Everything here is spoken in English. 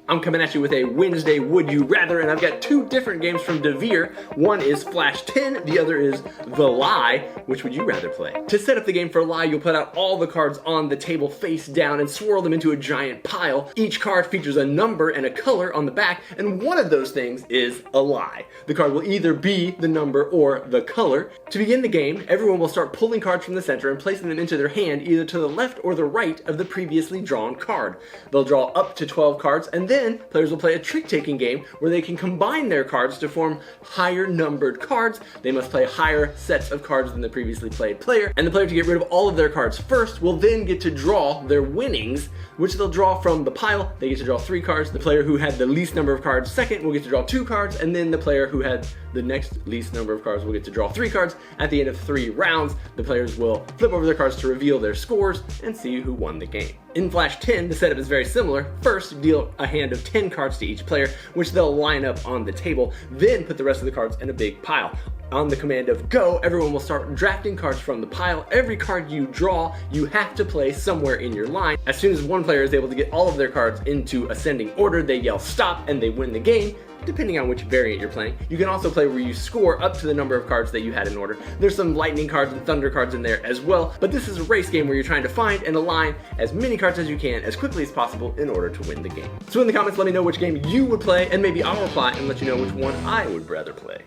I'm coming at you with a Wednesday Would You Rather, and I've got two different games from Devere. One is Flash 10, the other is The Lie. Which would you rather play? To set up the game for Lie, you'll put out all the cards on the table face down and swirl them into a giant pile. Each card features a number and a color on the back, and one of those things is a lie. The card will either be the number or the color. To begin the game, everyone will start pulling cards from the center and placing them into their hand either to the left or the right of the previously drawn card. They'll draw up to 12 cards, and then players will play a trick-taking game where they can combine their cards to form higher numbered cards. They must play higher sets of cards than the previously played player, and the player to get rid of all of their cards first will then get to draw their winnings, which they'll draw from the pile. They get to draw 3 cards. The player who had the least number of cards second will get to draw 2 cards, and then the player who had the next least number of cards will get to draw 3 cards. At the end of 3 rounds, the players will flip over their cards to reveal their scores and see who won the game. In Flash 10, the setup is very similar. First, deal a hand of 10 cards to each player, which they'll line up on the table, then put the rest of the cards in a big pile. On the command of go, everyone will start drafting cards from the pile. Every card you draw, you have to play somewhere in your line. As soon as one player is able to get all of their cards into ascending order, they yell stop and they win the game, depending on which variant you're playing. You can also play where you score up to the number of cards that you had in order. There's some lightning cards and thunder cards in there as well, but this is a race game where you're trying to find and align as many cards as you can as quickly as possible in order to win the game. So in the comments, let me know which game you would play, and maybe I'll reply and let you know which one I would rather play.